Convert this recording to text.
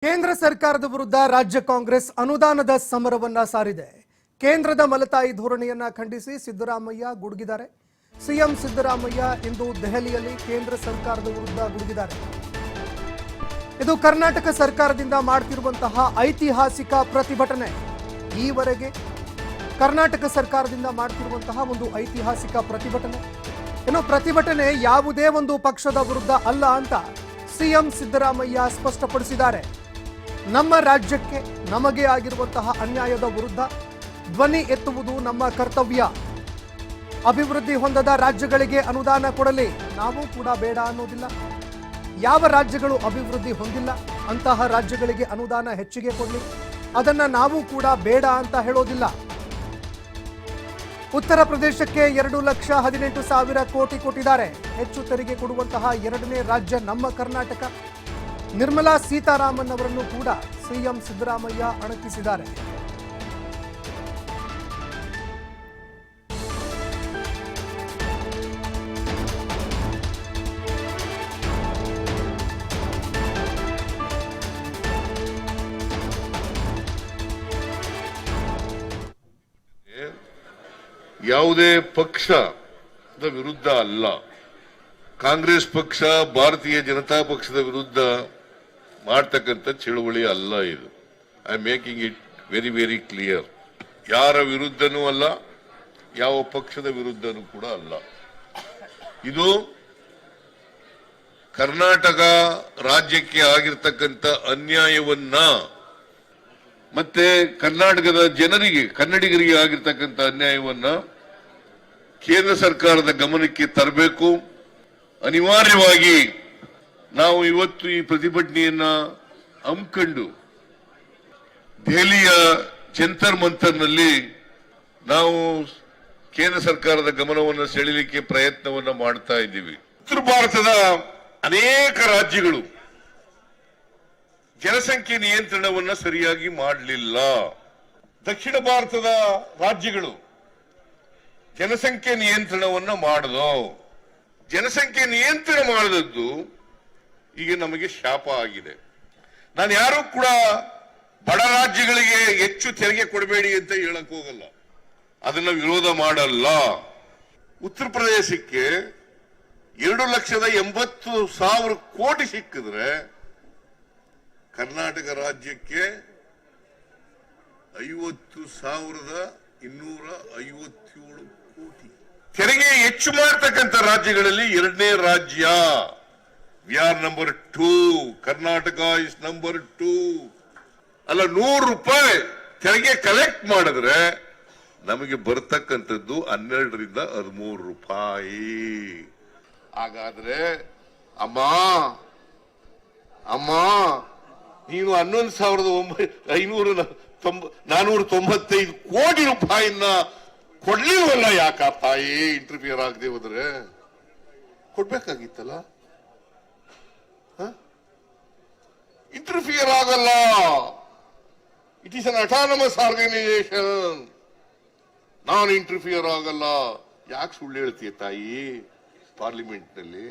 ಕೇಂದ್ರ ಸರ್ಕಾರದ ವಿರುದ್ಧ ರಾಜ್ಯ ಕಾಂಗ್ರೆಸ್ ಅನುದಾನದ ಸಮರವನ್ನ ಸಾರಿದೆ. ಕೇಂದ್ರದ ಮಲತಾಯಿ ಧೋರಣೆಯನ್ನ ಖಂಡಿಸಿ ಸಿದ್ದರಾಮಯ್ಯ ಗುಡುಗಿದ್ದಾರೆ. ಸಿಎಂ ಸಿದ್ದರಾಮಯ್ಯ ಇಂದು ದೆಹಲಿಯಲ್ಲಿ ಕೇಂದ್ರ ಸರ್ಕಾರದ ವಿರುದ್ಧ ಗುಡುಗಿದ್ದಾರೆ. ಇದು ಕರ್ನಾಟಕ ಸರ್ಕಾರದಿಂದ ಮಾಡುತ್ತಿರುವಂತಹ ಐತಿಹಾಸಿಕ ಪ್ರತಿಭಟನೆ. ಈವರೆಗೆ ಕರ್ನಾಟಕ ಸರ್ಕಾರದಿಂದ ಮಾಡುತ್ತಿರುವಂತಹ ಒಂದು ಐತಿಹಾಸಿಕ ಪ್ರತಿಭಟನೆ. ಇನ್ನು ಪ್ರತಿಭಟನೆ ಯಾವುದೇ ಒಂದು ಪಕ್ಷದ ವಿರುದ್ಧ ಅಲ್ಲ ಅಂತ ಸಿಎಂ ಸಿದ್ದರಾಮಯ್ಯ ಸ್ಪಷ್ಟಪಡಿಸಿದ್ದಾರೆ. ನಮ್ಮ ರಾಜ್ಯಕ್ಕೆ ನಮಗೆ ಆಗಿರುವಂತಹ ಅನ್ಯಾಯದ ವಿರುದ್ಧ ಧ್ವನಿ ಎತ್ತುವುದು ನಮ್ಮ ಕರ್ತವ್ಯ. ಅಭಿವೃದ್ಧಿ ಹೊಂದದ ರಾಜ್ಯಗಳಿಗೆ ಅನುದಾನ ಕೊಡಲಿ, ನಾವು ಕೂಡ ಬೇಡ ಅನ್ನೋದಿಲ್ಲ. ಯಾವ ರಾಜ್ಯಗಳು ಅಭಿವೃದ್ಧಿ ಹೊಂದಿಲ್ಲ ಅಂತಹ ರಾಜ್ಯಗಳಿಗೆ ಅನುದಾನ ಹೆಚ್ಚಿಗೆ ಕೊಡಲಿ, ಅದನ್ನ ನಾವು ಕೂಡ ಬೇಡ ಅಂತ ಹೇಳೋದಿಲ್ಲ. ಉತ್ತರ ಪ್ರದೇಶಕ್ಕೆ 2,18,000 ಕೋಟಿ ಕೊಟ್ಟಿದ್ದಾರೆ. ಹೆಚ್ಚು ತೆರಿಗೆ ಕೊಡುವಂತಹ ಎರಡನೇ ರಾಜ್ಯ ನಮ್ಮ ಕರ್ನಾಟಕ. ನಿರ್ಮಲಾ ಸೀತಾರಾಮನ್ ಅವರನ್ನು ಕೂಡ ಸಿಎಂ ಸಿದ್ದರಾಮಯ್ಯ ಅಣಕಿಸಿದ್ದಾರೆ. ಯಾವುದೇ ಪಕ್ಷದ ವಿರುದ್ಧ ಅಲ್ಲ. ಕಾಂಗ್ರೆಸ್ ಪಕ್ಷ ಭಾರತೀಯ ಜನತಾ ಪಕ್ಷದ ವಿರುದ್ಧ ಮಾಡ್ತಕ್ಕಂಥ ಚಳುವಳಿ ಅಲ್ಲ ಇದು. I am making it very very clear. ಯಾರ ವಿರುದ್ಧನೂ ಅಲ್ಲ, ಯಾವ ಪಕ್ಷದ ವಿರುದ್ಧನೂ ಕೂಡ ಅಲ್ಲ. ಇದು ಕರ್ನಾಟಕ ರಾಜ್ಯಕ್ಕೆ ಆಗಿರ್ತಕ್ಕಂಥ ಅನ್ಯಾಯವನ್ನ ಮತ್ತೆ ಕರ್ನಾಟಕದ ಜನರಿಗೆ, ಕನ್ನಡಿಗರಿಗೆ ಆಗಿರ್ತಕ್ಕಂಥ ಅನ್ಯಾಯವನ್ನ ಕೇಂದ್ರ ಸರ್ಕಾರದ ಗಮನಕ್ಕೆ ತರಬೇಕು. ಅನಿವಾರ್ಯವಾಗಿ ನಾವು ಇವತ್ತು ಈ ಪ್ರತಿಭಟನೆಯನ್ನ ಹಮ್ಮಿಕೊಂಡು ದೆಹಲಿಯ ಜಂತರ್ ಮಂತರ್ನಲ್ಲಿ ನಾವು ಕೇಂದ್ರ ಸರ್ಕಾರದ ಗಮನವನ್ನು ಸೆಳೆಯಲಿಕ್ಕೆ ಪ್ರಯತ್ನವನ್ನ ಮಾಡ್ತಾ ಇದ್ದೀವಿ. ಉತ್ತರ ಭಾರತದ ಅನೇಕ ರಾಜ್ಯಗಳು ಜನಸಂಖ್ಯೆ ನಿಯಂತ್ರಣವನ್ನ ಸರಿಯಾಗಿ ಮಾಡಲಿಲ್ಲ. ದಕ್ಷಿಣ ಭಾರತದ ರಾಜ್ಯಗಳು ಜನಸಂಖ್ಯೆ ನಿಯಂತ್ರಣವನ್ನ ಮಾಡಲು, ಜನಸಂಖ್ಯೆ ನಿಯಂತ್ರಣ ಮಾಡದದ್ದು ಈಗ ನಮಗೆ ಶಾಪ ಆಗಿದೆ. ನಾನು ಯಾರು ಕೂಡ ಬಡ ರಾಜ್ಯಗಳಿಗೆ ಹೆಚ್ಚು ತೆರಿಗೆ ಕೊಡಬೇಡಿ ಅಂತ ಹೇಳಕ್ ಹೋಗಲ್ಲ, ಅದನ್ನ ವಿರೋಧ ಮಾಡಲ್ಲ. ಉತ್ತರ ಪ್ರದೇಶಕ್ಕೆ 2,80,000 ಕೋಟಿ ಸಿಕ್ಕಿದ್ರೆ ಕರ್ನಾಟಕ ರಾಜ್ಯಕ್ಕೆ 50,257 ಕೋಟಿ. ತೆರಿಗೆ ಹೆಚ್ಚು ಮಾಡತಕ್ಕಂಥ ರಾಜ್ಯಗಳಲ್ಲಿ ಎರಡನೇ ರಾಜ್ಯ. We are number 2. Karnataka is number 2. ಅಲ್ಲ, 100 ರೂಪಾಯಿ ತೆರಿಗೆ ಕಲೆಕ್ಟ್ ಮಾಡಿದ್ರೆ ನಮಗೆ ಬರ್ತಕ್ಕಂಥದ್ದು 12ರಿಂದ 13 ರೂಪಾಯಿ. ಹಾಗಾದ್ರೆ ಅಮ್ಮ ನೀನು 11,495 ಕೋಟಿ ರೂಪಾಯಿನ ಕೊಡ್ಲಿಲ್ವಲ್ಲ? ಯಾಕ ತಾಯಿ ಇಂಟರ್ಫಿಯರ್ ಆಗದೆ ಹೋದ್ರೆ ಕೊಡ್ಬೇಕಾಗಿತ್ತಲ್ಲ. ಇಂಟರ್ಫಿಯರ್ ಆಗಲ್ಲ. It is an autonomous organisation. ನಾನು ಇಂಟರ್ಫಿಯರ್ ಆಗಲ್ಲ. ಯಾಕೆ ಸುಳ್ಳು ಹೇಳ್ತೀಯ ತಾಯಿ ಪಾರ್ಲಿಮೆಂಟ್ ನಲ್ಲಿ?